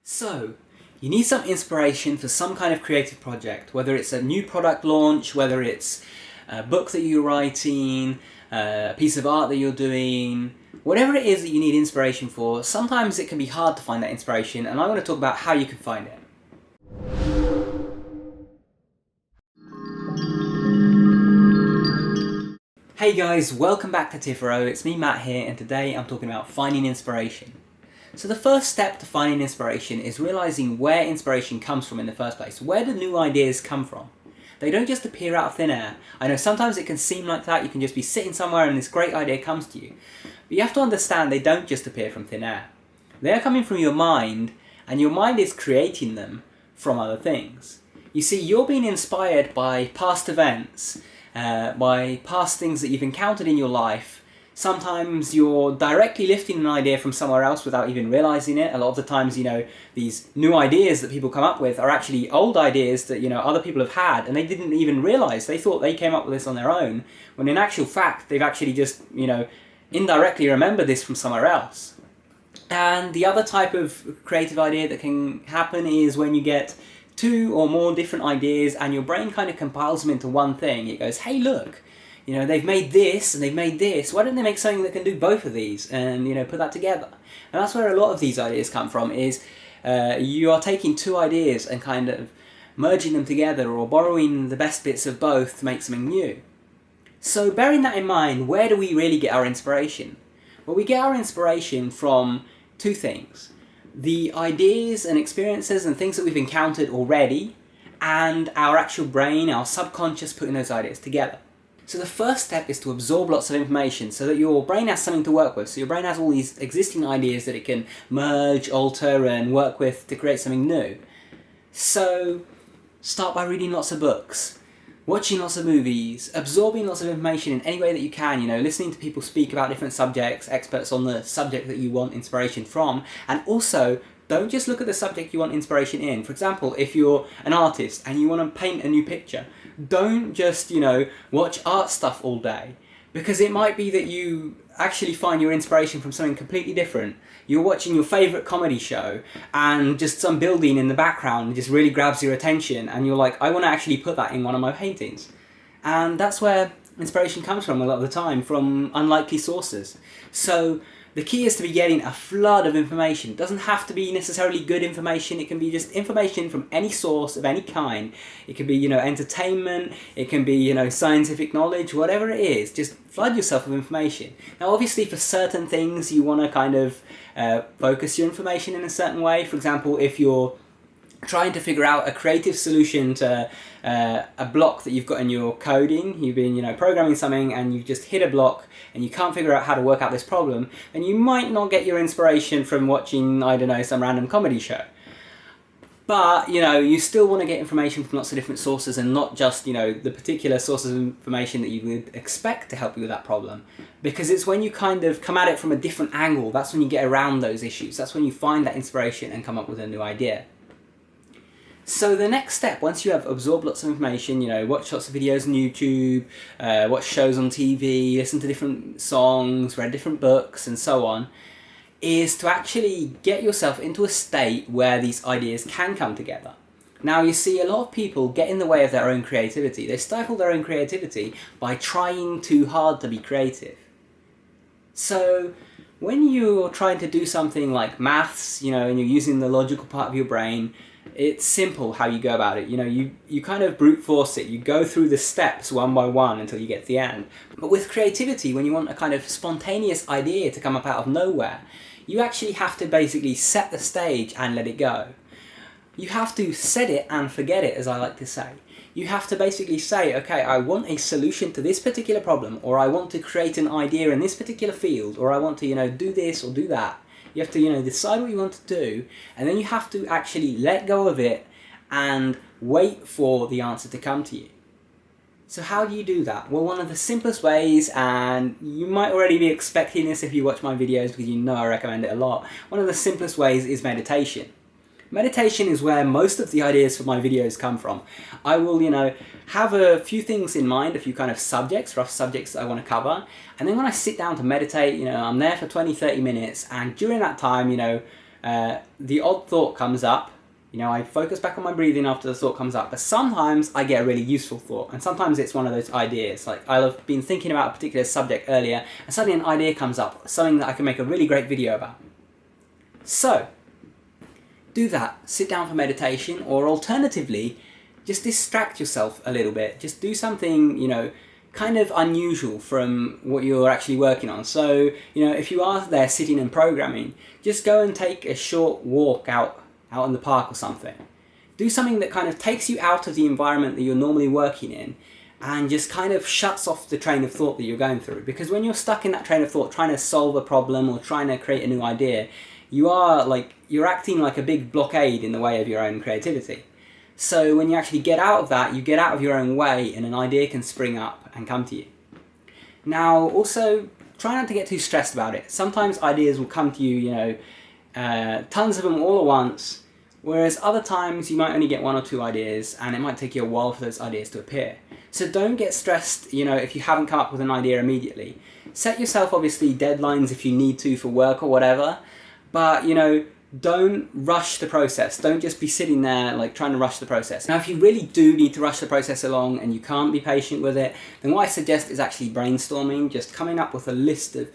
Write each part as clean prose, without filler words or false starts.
So, you need some inspiration for some kind of creative project, whether it's a new product launch, whether it's a book that you're writing, a piece of art that you're doing, whatever it is that you need inspiration for. Sometimes it can be hard to find that inspiration, and I want to talk about how you can find it. Hey guys, welcome back to Tipharot. It's me, Matt here, and today I'm talking about finding inspiration. So the first step to finding inspiration is realizing where inspiration comes from in the first place. Where do new ideas come from? They don't just appear out of thin air. I know sometimes it can seem like that. You can just be sitting somewhere and this great idea comes to you. But you have to understand they don't just appear from thin air. They're coming from your mind, and your mind is creating them from other things. You see, you're being inspired by past events, by past things that you've encountered in your life. Sometimes you're directly lifting an idea from somewhere else without even realizing it. A lot of the times, these new ideas that people come up with are actually old ideas that, other people have had, and they didn't even realize. They thought they came up with this on their own, when in actual fact, they've actually just, indirectly remembered this from somewhere else. And the other type of creative idea that can happen is when you get two or more different ideas and your brain kind of compiles them into one thing. It goes, hey, look. They've made this and they've made this. Why don't they make something that can do both of these and, put that together? And that's where a lot of these ideas come from, is you are taking two ideas and kind of merging them together, or borrowing the best bits of both to make something new. So bearing that in mind, where do we really get our inspiration? Well, we get our inspiration from two things: the ideas and experiences and things that we've encountered already, and our actual brain, our subconscious, putting those ideas together. So the first step is to absorb lots of information so that your brain has something to work with. So your brain has all these existing ideas that it can merge, alter, and work with to create something new. So start by reading lots of books, watching lots of movies, absorbing lots of information in any way that you can, listening to people speak about different subjects, experts on the subject that you want inspiration from, and also don't just look at the subject you want inspiration in. For example, if you're an artist and you want to paint a new picture, don't just, watch art stuff all day, because it might be that you actually find your inspiration from something completely different. You're watching your favourite comedy show and just some building in the background just really grabs your attention, and you're like, I want to actually put that in one of my paintings. And that's where inspiration comes from a lot of the time, from unlikely sources. So the key is to be getting a flood of information. It doesn't have to be necessarily good information. It can be just information from any source of any kind. It can be, entertainment. It can be, scientific knowledge, whatever it is. Just flood yourself with information. Now, obviously, for certain things, you want to kind of focus your information in a certain way. For example, if you're trying to figure out a creative solution to a block that you've got in your coding, you've been programming something and you've just hit a block and you can't figure out how to work out this problem, and you might not get your inspiration from watching, some random comedy show. But, you still want to get information from lots of different sources, and not just, the particular sources of information that you would expect to help you with that problem. Because it's when you kind of come at it from a different angle, that's when you get around those issues. That's when you find that inspiration and come up with a new idea. So the next step, once you have absorbed lots of information, watch lots of videos on YouTube, watch shows on TV, listen to different songs, read different books, and so on, is to actually get yourself into a state where these ideas can come together. Now, you see, a lot of people get in the way of their own creativity. They stifle their own creativity by trying too hard to be creative. So when you're trying to do something like maths, and you're using the logical part of your brain, it's simple how you go about it. You kind of brute force it. You go through the steps one by one until you get to the end. But with creativity, when you want a kind of spontaneous idea to come up out of nowhere, you actually have to basically set the stage and let it go. You have to set it and forget it, as I like to say. You have to basically say, okay, I want a solution to this particular problem, or I want to create an idea in this particular field, or I want to, do this or do that. You have to, decide what you want to do, and then you have to actually let go of it and wait for the answer to come to you. So how do you do that? Well, one of the simplest ways, and you might already be expecting this if you watch my videos because I recommend it a lot, one of the simplest ways is meditation. Meditation is where most of the ideas for my videos come from. I will, have a few things in mind, a few kind of subjects, rough subjects that I want to cover. And then when I sit down to meditate, I'm there for 20, 30 minutes. And during that time, the odd thought comes up. You know, I focus back on my breathing after the thought comes up, but sometimes I get a really useful thought, and sometimes it's one of those ideas. Like, I'll have been thinking about a particular subject earlier, and suddenly an idea comes up, something that I can make a really great video about. So, do that. Sit down for meditation, or alternatively, just distract yourself a little bit. Just do something, you know, kind of unusual from what you're actually working on. So, you know, if you are there sitting and programming, just go and take a short walk out in the park or something. Do something that kind of takes you out of the environment that you're normally working in and just kind of shuts off the train of thought that you're going through. Because when you're stuck in that train of thought trying to solve a problem or trying to create a new idea, you're acting like a big blockade in the way of your own creativity. So when you actually get out of that, you get out of your own way and an idea can spring up and come to you. Now, also, try not to get too stressed about it. Sometimes ideas will come to you, you know, tons of them all at once, whereas other times you might only get one or two ideas and it might take you a while for those ideas to appear. So don't get stressed, you know, if you haven't come up with an idea immediately. Set yourself, obviously, deadlines if you need to for work or whatever, but, you know, don't rush the process. Don't just be sitting there like trying to rush the process. Now, if you really do need to rush the process along and you can't be patient with it, then what I suggest is actually brainstorming, just coming up with a list of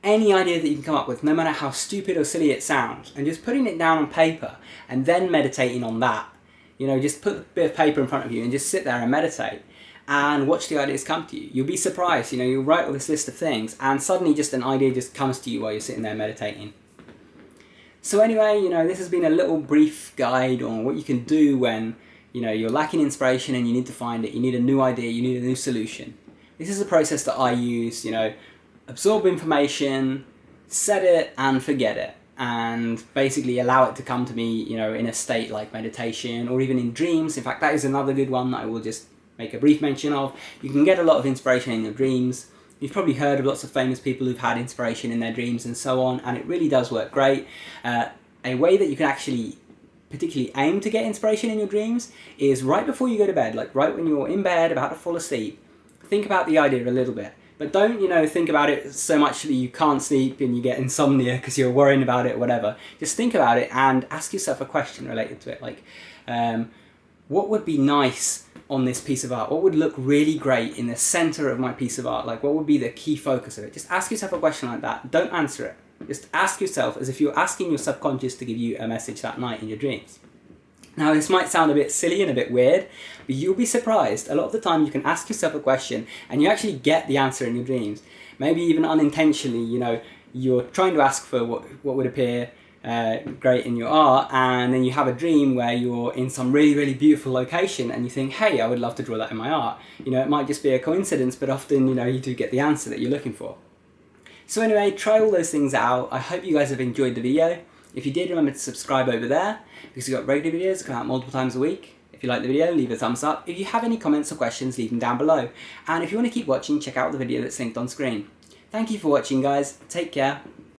any idea that you can come up with, no matter how stupid or silly it sounds, and just putting it down on paper and then meditating on that. You know, just put a bit of paper in front of you and just sit there and meditate and watch the ideas come to you. You'll be surprised, you know, you'll write all this list of things and suddenly just an idea just comes to you while you're sitting there meditating. So anyway, you know, this has been a little brief guide on what you can do when, you know, you're lacking inspiration and you need to find it. You need a new idea, you need a new solution. This is a process that I use, you know, absorb information, set it and forget it, and basically allow it to come to me, you know, in a state like meditation or even in dreams. In fact, that is another good one that I will just make a brief mention of. You can get a lot of inspiration in your dreams. You've probably heard of lots of famous people who've had inspiration in their dreams and so on, and it really does work great. A way that you can actually particularly aim to get inspiration in your dreams is right before you go to bed, like right when you're in bed about to fall asleep. Think about the idea a little bit, but don't, you know, think about it so much that you can't sleep and you get insomnia because you're worrying about it or whatever. Just think about it and ask yourself a question related to it, like, what would be nice on this piece of art? What would look really great in the center of my piece of art? Like, what would be the key focus of it? Just ask yourself a question like that. Don't answer it. Just ask yourself as if you're asking your subconscious to give you a message that night in your dreams. Now, this might sound a bit silly and a bit weird, but you'll be surprised. A lot of the time you can ask yourself a question and you actually get the answer in your dreams. Maybe even unintentionally, you know, you're trying to ask for what would appear great in your art, and then you have a dream where you're in some really, really beautiful location and you think, hey, I would love to draw that in my art. You know, it might just be a coincidence, but often, you know, you do get the answer that you're looking for. So anyway, try all those things out. I hope you guys have enjoyed the video. If you did, remember to subscribe over there because we've got regular videos that come out multiple times a week. If you like the video, leave a thumbs up. If you have any comments or questions, leave them down below. And if you want to keep watching, check out the video that's linked on screen. Thank you for watching, guys. Take care.